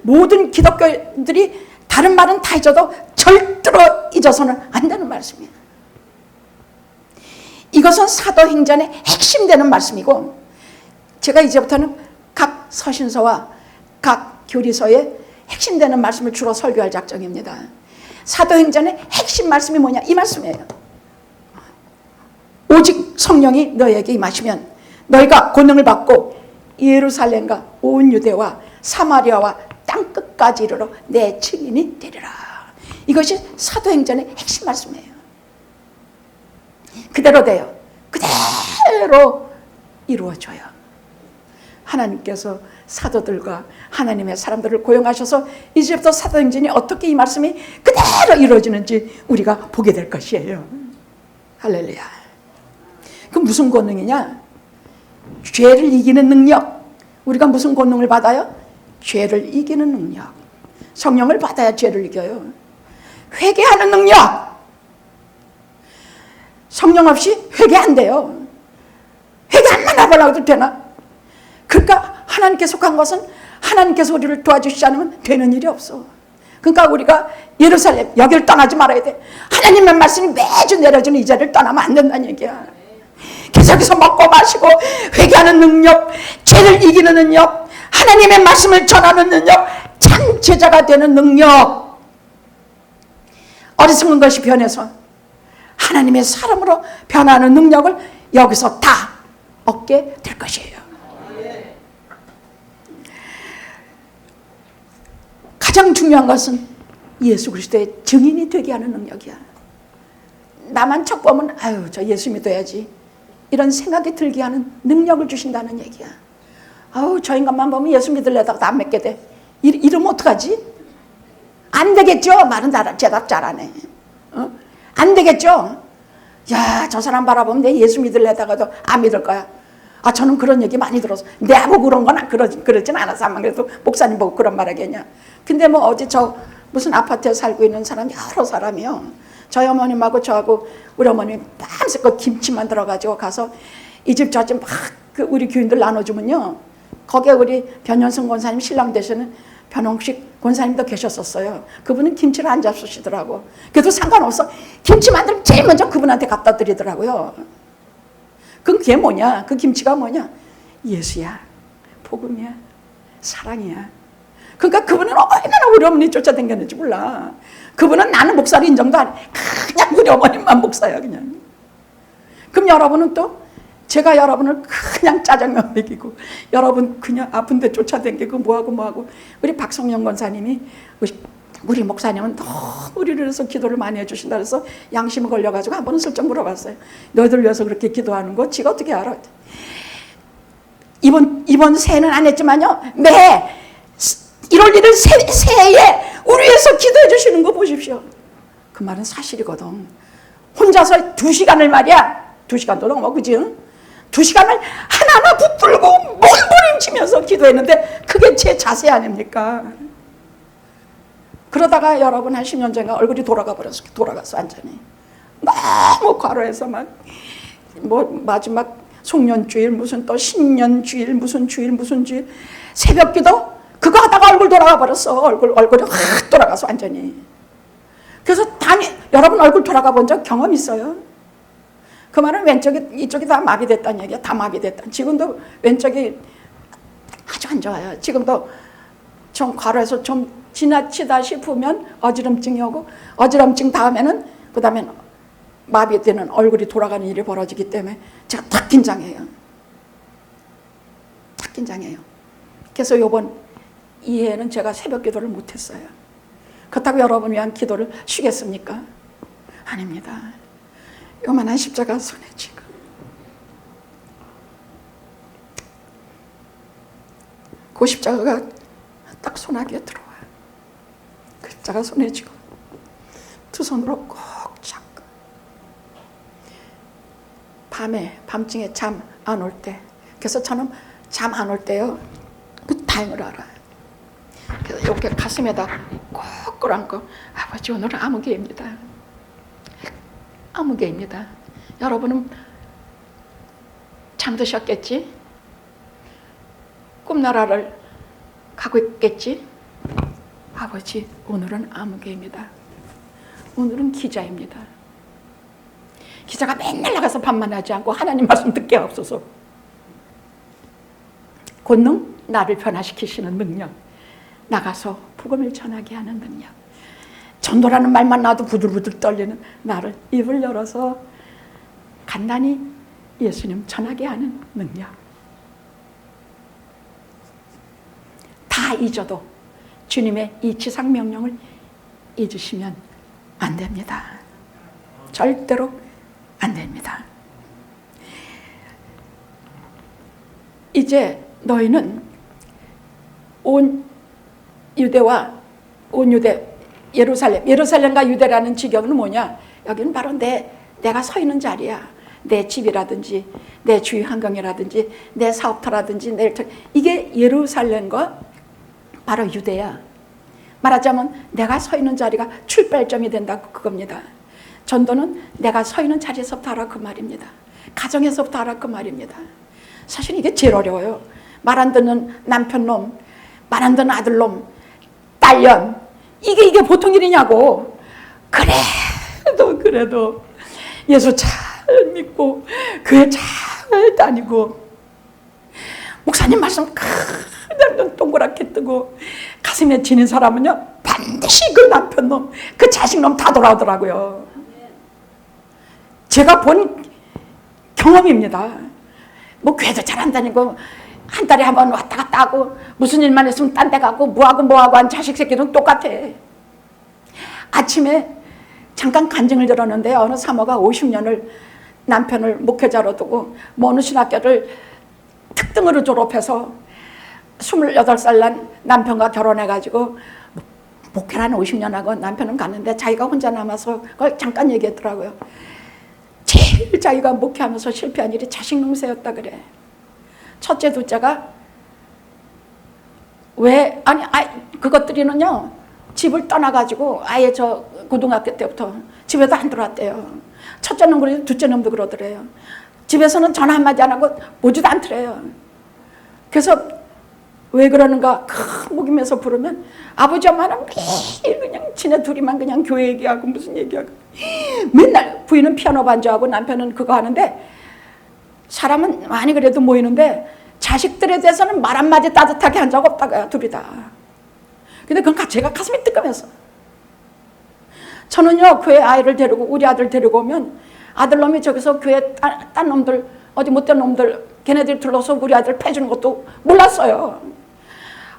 모든 기독교인들이 다른 말은 다 잊어도 절대로 잊어서는 안 되는 말씀이에요. 이것은 사도행전의 핵심되는 말씀이고, 제가 이제부터는 각 서신서와 각 교리서에 핵심되는 말씀을 주로 설교할 작정입니다. 사도행전의 핵심 말씀이 뭐냐? 이 말씀이에요. 오직 성령이 너희에게 임하시면 너희가 권능을 받고 예루살렘과 온 유대와 사마리아와 땅끝까지 이르러 내 증인이 되리라. 이것이 사도행전의 핵심 말씀이에요. 그대로 돼요. 그대로 이루어져요. 하나님께서 사도들과 하나님의 사람들을 고용하셔서 이제부터 사도행전이 어떻게 이 말씀이 그대로 이루어지는지 우리가 보게 될 것이에요. 할렐루야. 그 무슨 권능이냐? 죄를 이기는 능력. 우리가 무슨 권능을 받아요? 죄를 이기는 능력. 성령을 받아야 죄를 이겨요. 회개하는 능력. 성령 없이 회개 안 돼요. 회개 안 하려고 되나? 그러니까 하나님께 속한 것은 하나님께서 우리를 도와주시지 않으면 되는 일이 없어. 그러니까 우리가 예루살렘, 여기를 떠나지 말아야 돼. 하나님의 말씀이 매주 내려주는 이 자리를 떠나면 안 된다는 얘기야. 계속해서 먹고 마시고 회개하는 능력, 죄를 이기는 능력, 하나님의 말씀을 전하는 능력, 참 제자가 되는 능력, 어리석은 것이 변해서 하나님의 사람으로 변하는 능력을 여기서 다 얻게 될 것이에요. 가장 중요한 것은 예수 그리스도의 증인이 되게 하는 능력이야. 나만 척 보면 아유 저 예수 믿어야지 이런 생각이 들게 하는 능력을 주신다는 얘기야. 아우 저 인간만 보면 예수 믿으려다가 안 믿게 돼. 이러면 어떡하지? 안 되겠죠? 말은 대답 잘하네. 안 되겠죠? 야, 저 사람 바라보면 내 예수 믿으려다가도 안 믿을 거야. 아, 저는 그런 얘기 많이 들어서 내하고 그런 건 그러진 않아서 아마 그래도 목사님 보고 그런 말 하겠냐. 근데 뭐 어제 저 무슨 아파트에 살고 있는 사람 여러 사람이요. 저희 어머님하고 저하고 우리 어머님 밤새껏 김치만 들어가지고 가서 이 집 저 집 막 그 우리 교인들 나눠주면요. 거기에 우리 변현승 권사님 신랑 되시는 변홍식 권사님도 계셨었어요. 그분은 김치를 안 잡수시더라고. 그래도 상관없어. 김치 만들면 제일 먼저 그분한테 갖다 드리더라고요. 그게 뭐냐? 그 김치가 뭐냐? 예수야, 복음이야, 사랑이야. 그러니까 그분은 얼마나 우리 어머니 쫓아다녔는지 몰라. 그분은 나는 목사를 인정도 안 해. 그냥 우리 어머님만 목사야 그냥. 그럼 여러분은 또 제가 여러분을 그냥 짜장면 먹이고 여러분 그냥 아픈데 쫓아다니고 뭐하고 우리 박성영 권사님이 우리 목사님은 너무 우리를 위해서 기도를 많이 해주신다 그래서 양심에 걸려가지고 한 번은 슬쩍 물어봤어요. 너희들 위해서 그렇게 기도하는 거 지가 어떻게 알아? 이번 새해는 안 했지만요, 매 1월 1일 새해에 우리 위해서 기도해 주시는 거 보십시오. 그 말은 사실이거든. 혼자서 2시간을 말이야, 2시간도 넘어, 그지? 2시간을 하나하나 붙들고 몸부림치면서 기도했는데 그게 제 자세 아닙니까? 그러다가 여러분 한 10년 전에 얼굴이 돌아갔어 완전히. 너무 과로해서 막 마지막 송년주일 무슨 또 신년주일 무슨 주일 새벽기도 그거 하다가 얼굴 돌아가 버렸어. 얼굴이 확 돌아가서 완전히. 그래서 여러분 얼굴 돌아가 본 적 경험 있어요? 그 말은 이쪽이 다 마비됐다는 얘기야. 다 마비됐다. 지금도 왼쪽이 아주 안 좋아요. 지금도 좀 과로해서 좀 지나치다 싶으면 어지럼증이 오고 어지럼증 다음에는 마비되는 얼굴이 돌아가는 일이 벌어지기 때문에 제가 탁 긴장해요. 그래서 이번 이해에는 제가 새벽 기도를 못했어요. 그렇다고 여러분 위한 기도를 쉬겠습니까? 아닙니다. 요만한 십자가 손에 쥐고 그 십자가가 딱 손아귀에 들어와요. 그 십자가 손에 쥐고 두 손으로 꼭 잡고 밤중에 잠 안 올 때, 그래서 저는 잠 안 올 때요 그 다행을 알아요. 그래서 이렇게 가슴에다 꼭 끌어안고 아버지 오늘은 아무개입니다. 아무개입니다. 여러분은 잠드셨겠지? 꿈나라를 가고 있겠지? 아버지 오늘은 아무개입니다. 오늘은 기자입니다. 기자가 맨날 나가서 밥만 하지 않고 하나님 말씀 듣게 없어서 권능 나를 변화시키시는 능력, 나가서 복음을 전하게 하는 능력, 전도라는 말만 나도 부들부들 떨리는 나를 입을 열어서 간단히 예수님 전하게 하는 능력. 다 잊어도 주님의 이 지상 명령을 잊으시면 안 됩니다. 절대로 안 됩니다. 이제 너희는 온 유대 예루살렘과 유대라는 지경은 뭐냐? 여기는 바로 내가 서 있는 자리야. 내 집이라든지 내 주위 환경이라든지 내 사업터라든지 이게 예루살렘과 바로 유대야. 말하자면 내가 서 있는 자리가 출발점이 된다고 그겁니다. 전도는 내가 서 있는 자리에서부터 하라 그 말입니다. 가정에서부터 하라 그 말입니다. 사실 이게 제일 어려워요. 말 안 듣는 남편놈, 말 안 듣는 아들놈, 딸년, 이게 보통 일이냐고. 그래도 예수 잘 믿고 교회 잘 다니고 목사님 말씀 그냥 동그랗게 뜨고 가슴에 지는 사람은요 반드시 그 남편놈, 그 자식놈 다 돌아오더라고요. 제가 본 경험입니다. 뭐 교회도 잘 안 다니고 한 달에 한 번 왔다 갔다 하고 무슨 일만 있으면 딴 데 가고 뭐하고 한 자식 새끼는 똑같아. 아침에 잠깐 간증을 들었는데 어느 사모가 50년을 남편을 목회자로 두고 어느 신학교를 특등으로 졸업해서 28살 난 남편과 결혼해가지고 목회를 한 50년 하고 남편은 갔는데 자기가 혼자 남아서 그걸 잠깐 얘기했더라고요. 제일 자기가 목회하면서 실패한 일이 자식 농사였다 그래. 첫째, 둘째가 그것들이는요 집을 떠나가지고 아예 저 고등학교 때부터 집에도 안 들어왔대요. 첫째 놈 그러고 둘째 놈도 그러더래요. 집에서는 전화 한마디 안 하고 보지도 않더래요. 그래서 왜 그러는가 큰 목이면서 부르면 아버지 엄마는 매일 그냥 지네 둘이만 그냥 교회 얘기하고 무슨 얘기하고 맨날 부인은 피아노 반주하고 남편은 그거 하는데 사람은 많이 그래도 모이는데 자식들에 대해서는 말 한마디 따뜻하게 한 적 없다고요. 둘이 다. 근데 그건 제가 가슴이 뜨끔해서. 저는요 교회 아이를 데리고 우리 아들 데리고 오면 아들놈이 저기서 교회 딴 놈들 어디 못된 놈들 걔네들 들러서 우리 아들 패주는 것도 몰랐어요.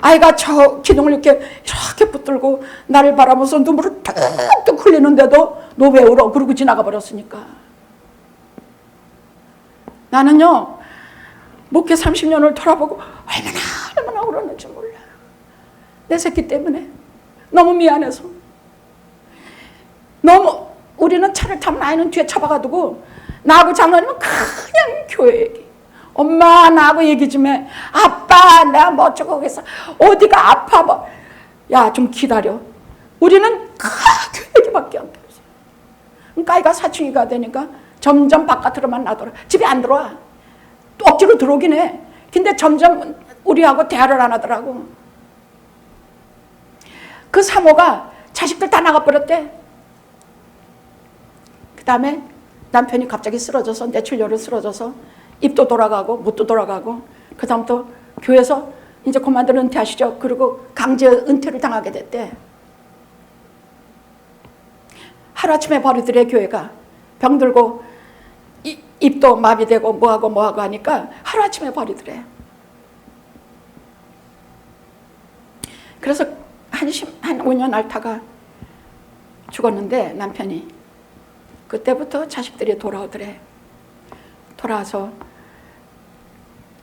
아이가 저 기둥을 이렇게 붙들고 나를 바라보면서 눈물을 뚝뚝 흘리는데도 너 왜 울어? 그러고 지나가 버렸으니까. 나는요 목회 30년을 돌아보고 얼마나 울었는지 몰라요. 내 새끼 때문에 너무 미안해서. 너무 우리는 차를 타면 아이는 뒤에 잡아가두고 나하고 장로님은 그냥 교회 얘기. 엄마 나하고 얘기 좀 해. 아빠 내가 뭐 어쩌고 그랬어. 어디가 아파 뭐. 야 좀 기다려. 우리는 교회 얘기밖에 안 돼. 그러니까 아이가 사춘기가 되니까 점점 바깥으로만 나더라. 집에 안 들어와. 또 억지로 들어오긴 해. 근데 점점 우리하고 대화를 안 하더라고. 그 사모가 자식들 다 나가버렸대. 그 다음에 남편이 갑자기 쓰러져서 뇌출혈로 쓰러져서 입도 돌아가고 못도 돌아가고 그 다음부터 교회에서 이제 그만들 은퇴하시죠. 그리고 강제 은퇴를 당하게 됐대. 하루아침에 버리더래. 교회가 병들고 입도 마비되고 뭐하고 하니까 하루아침에 버리더래. 그래서 한 5년 앓다가 죽었는데 남편이 그때부터 자식들이 돌아오더래. 돌아와서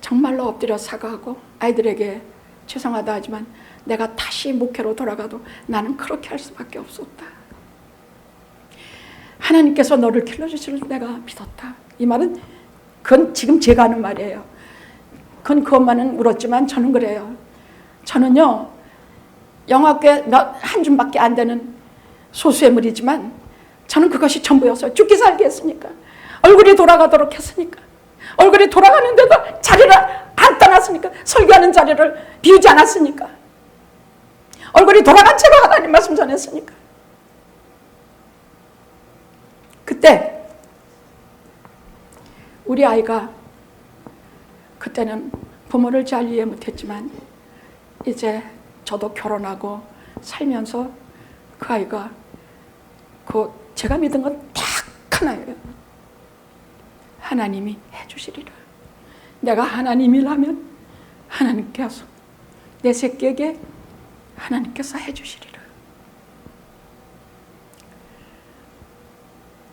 정말로 엎드려 사과하고 아이들에게 죄송하다 하지만 내가 다시 목회로 돌아가도 나는 그렇게 할 수밖에 없었다. 하나님께서 너를 길러주시를 내가 믿었다. 이 말은 그건 지금 제가 하는 말이에요. 그건 그 엄마는 울었지만 저는 그래요. 저는요 영화계 한 줌밖에 안 되는 소수의 물이지만 저는 그것이 전부였어요. 죽기 살기 했으니까. 얼굴이 돌아가도록 했으니까. 얼굴이 돌아가는데도 자리를 안 떠났으니까. 설교하는 자리를 비우지 않았으니까. 얼굴이 돌아간 채로 하나님 말씀 전했으니까. 그때 우리 아이가 그때는 부모를 잘 이해 못했지만 이제 저도 결혼하고 살면서 그 아이가 제가 믿은 건 딱 하나예요. 하나님이 해주시리라. 내가 하나님이라면 하나님께서 내 새끼에게 하나님께서 해주시리라.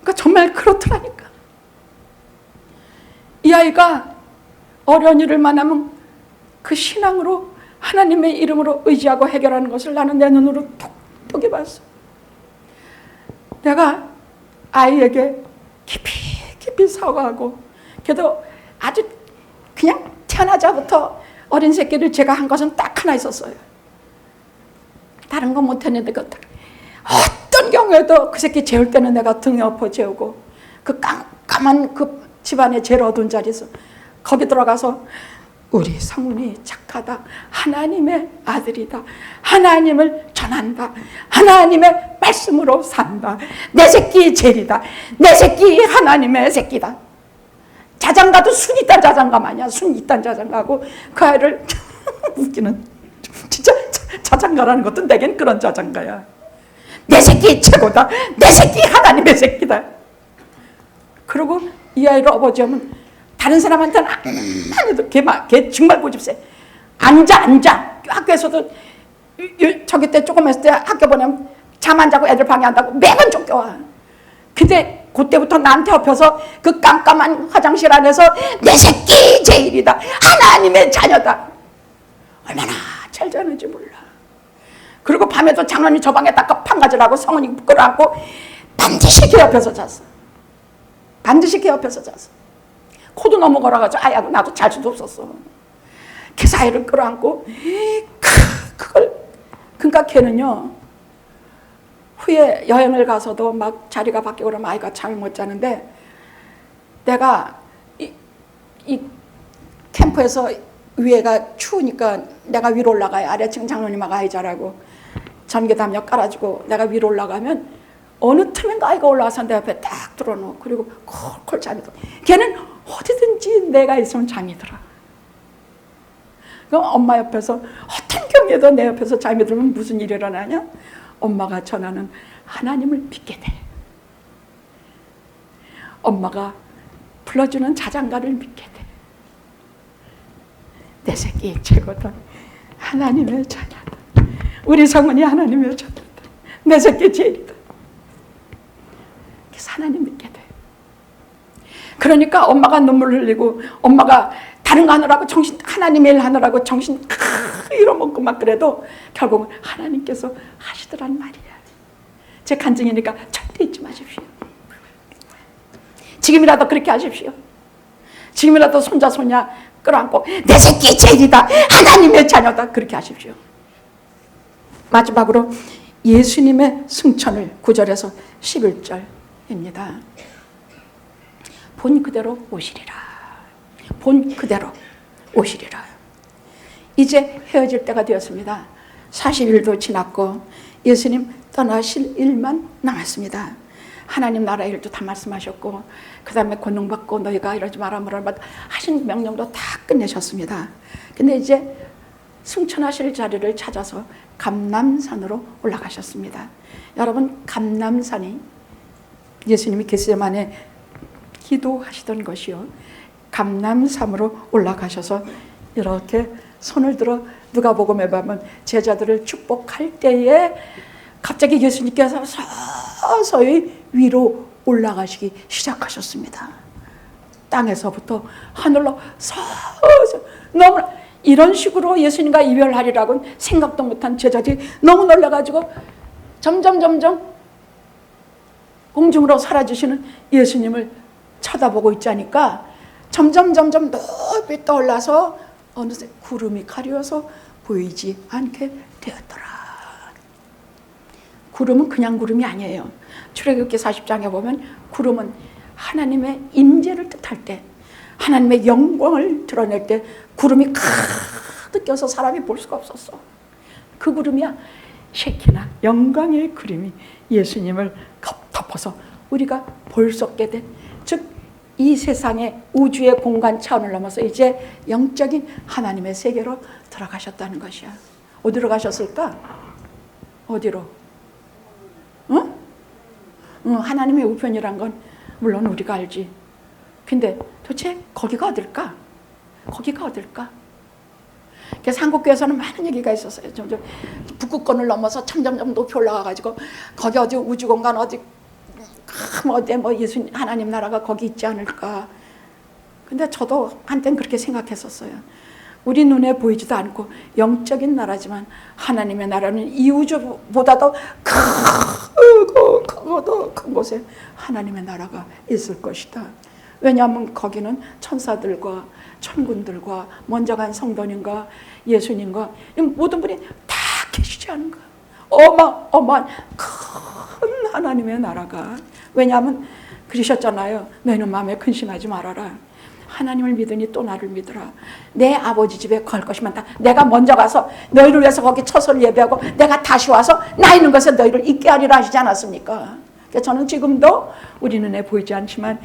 그러니까 정말 그렇더라니까. 이 아이가 어려운 일을 만나면 그 신앙으로 하나님의 이름으로 의지하고 해결하는 것을 나는 내 눈으로 톡톡히 봤어. 내가 아이에게 깊이 사과하고 그래도 아주 그냥 태어나자부터 어린 새끼를 제가 한 것은 딱 하나 있었어요. 다른 건 못했는데 어떤 경우에도 그 새끼 재울 때는 내가 등에 엎어 재우고 그 깜깜한 그 집안의 제일 어두운 자리에서 거기 들어가서 우리 성훈이 착하다. 하나님의 아들이다. 하나님을 전한다. 하나님의 말씀으로 산다. 내 새끼 제일이다. 내 새끼 하나님의 새끼다. 자장가도 순 있단 자장가 아니야. 순 있단 자장가고 그 아이를 웃기는 진짜 자장가라는 것도 내겐 그런 자장가야. 내 새끼 최고다. 내 새끼 하나님의 새끼다. 그리고 이 아이를 아버지 하면 다른 사람한테는 안 해도 걔 정말 고집세. 앉아. 학교에서도 저기 때 조금 했을 때 학교 보내면 잠 안 자고 애들 방해한다고 매번 쫓겨와. 근데 그때부터 나한테 엎혀서 그 깜깜한 화장실 안에서 내 새끼 제일이다. 하나님의 자녀다. 얼마나 잘 자는지 몰라. 그리고 밤에도 장로님 저 방에 딱 판 가지라고 성은이 끌어안고 반드시 걔 옆에서 잤어. 반드시 걔 옆에서 잤어. 코도 너무 걸어가지고 아이하고 나도 잘 수도 없었어. 그 사이를 끌어안고 그러니까 걔는요 후에 여행을 가서도 막 자리가 바뀌고 그러면 아이가 잠을 못 자는데 내가 이 캠프에서 위에가 추우니까 내가 위로 올라가야 아래층 장로님하고 아이자라고 전기담요 깔아주고 내가 위로 올라가면 어느 틈인가 아이가 올라와서 내 옆에 딱 들어놓고 그리고 콜콜 잠이 들어. 걔는 어디든지 내가 있으면 잠이 들어. 그럼 엄마 옆에서 어떤 경우에도 내 옆에서 잠이 들면 무슨 일이 일어나냐? 엄마가 전하는 하나님을 믿게 돼. 엄마가 불러주는 자장가를 믿게 돼. 내 새끼 최고다. 하나님의 자녀다. 우리 성은이 하나님의 자녀다. 내 새끼 제일이다. 그래서 하나님 믿게 돼. 그러니까 엄마가 눈물 흘리고 엄마가 다른 거 하느라고 정신 하나님 일 하느라고 정신 잃어먹고 막 그래도 결국은 하나님께서 하시더란 말이야. 제 간증이니까 절대 잊지 마십시오. 지금이라도 그렇게 하십시오. 지금이라도 손자 손녀 끌어안고 내 새끼 제일이다. 하나님의 자녀다. 그렇게 하십시오. 마지막으로 예수님의 승천을 9절에서 11절입니다. 본 그대로 오시리라. 본 그대로 오시리라. 이제 헤어질 때가 되었습니다. 40일도 지났고 예수님 떠나실 일만 남았습니다. 하나님 나라의 일도 다 말씀하셨고 그 다음에 권능받고 너희가 이러지 마라 뭐라 하신 명령도 다 끝내셨습니다. 근데 이제 승천하실 자리를 찾아서 감람산으로 올라가셨습니다. 여러분, 감람산이 예수님이 겟세마네 기도하시던 것이요, 감람산으로 올라가셔서 이렇게 손을 들어 누가복음에 보면 제자들을 축복할 때에 갑자기 예수님께서 서서히 위로 올라가시기 시작하셨습니다. 땅에서부터 하늘로 서서히 너무 이런 식으로 예수님과 이별하리라고는 생각도 못한 제자들이 너무 놀라가지고 점점 공중으로 사라지시는 예수님을 쳐다보고 있자니까 점점 높이 떠올라서 어느새 구름이 가려서 보이지 않게 되었더라. 구름은 그냥 구름이 아니에요. 출애굽기 40장에 보면 구름은 하나님의 임재를 뜻할 때, 하나님의 영광을 드러낼 때 구름이 가득 껴서 사람이 볼 수가 없었어. 그 구름이야 셰키나 영광의 그림이 예수님을 덮어서 우리가 볼 수 없게 된, 즉 이 세상의 우주의 공간 차원을 넘어서 이제 영적인 하나님의 세계로 들어가셨다는 것이야. 어디로 가셨을까? 어디로? 응? 하나님의 우편이란 건 물론 우리가 알지. 근데 도대체 거기가 어딜까? 거기가 어딜까? 그래서 한국교회에서는 많은 얘기가 있었어요. 점점 북극권을 넘어서 점점 높이 올라가가지고 거기 어디 우주공간 어디 뭐 예수님 하나님 나라가 거기 있지 않을까. 근데 저도 한땐 그렇게 생각했었어요. 우리 눈에 보이지도 않고 영적인 나라지만 하나님의 나라는 이 우주보다도 크고 더 큰 곳에 하나님의 나라가 있을 것이다. 왜냐하면 거기는 천사들과 천군들과 먼저 간 성도님과 예수님과 모든 분이 다 계시지 않은가. 어마어마한 큰 하나님의 나라가. 왜냐하면 그러셨잖아요. 너희는 마음에 근심하지 말아라. 하나님을 믿으니 또 나를 믿으라. 내 아버지 집에 갈 것이 많다. 내가 먼저 가서 너희를 위해서 거기 처소를 예배하고 내가 다시 와서 나 있는 것에 너희를 있게 하리라 하시지 않았습니까? 그래서 저는 지금도 우리 눈에 보이지 않지만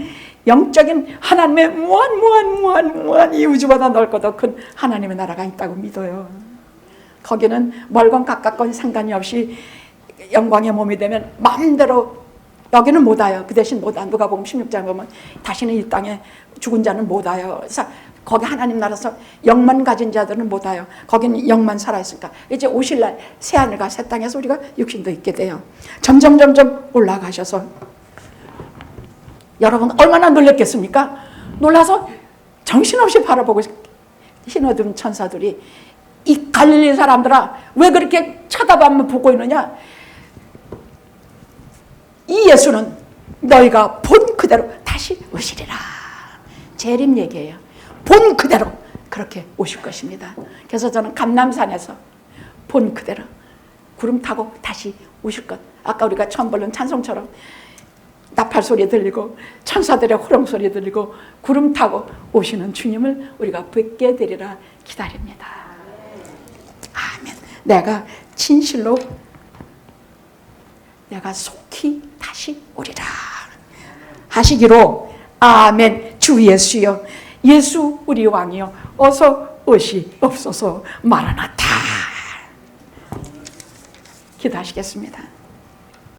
영적인 하나님의 무한 이 우주보다 넓고도 큰 하나님의 나라가 있다고 믿어요. 거기는 멀건 가깝건 상관이 없이 영광의 몸이 되면 마음대로 여기는 못 와요. 그 대신 못 와. 누가복음 16장에 보면 다시는 이 땅에 죽은 자는 못 와요. 그래서 거기 하나님 나라에서 영만 가진 자들은 못 와요. 거기는 영만 살아있으니까 이제 오실 날 새하늘과 새 땅에서 우리가 육신도 있게 돼요. 점점 올라가셔서 여러분 얼마나 놀랐겠습니까? 놀라서 정신없이 바라보고 신어든 천사들이 이 갈릴리 사람들아 왜 그렇게 쳐다보면 보고 있느냐? 이 예수는 너희가 본 그대로 다시 오시리라. 재림 얘기예요. 본 그대로 그렇게 오실 것입니다. 그래서 저는 감람산에서 본 그대로 구름 타고 다시 오실 것. 아까 우리가 처음 부른 찬송처럼 나팔 소리 들리고 천사들의 호령 소리 들리고 구름 타고 오시는 주님을 우리가 뵙게 되리라 기다립니다. 아멘. 내가 진실로 내가 속히 다시 오리라 하시기로. 아멘. 주 예수여, 예수 우리 왕이여, 어서 오시옵소서. 마라나타. 기도하시겠습니다.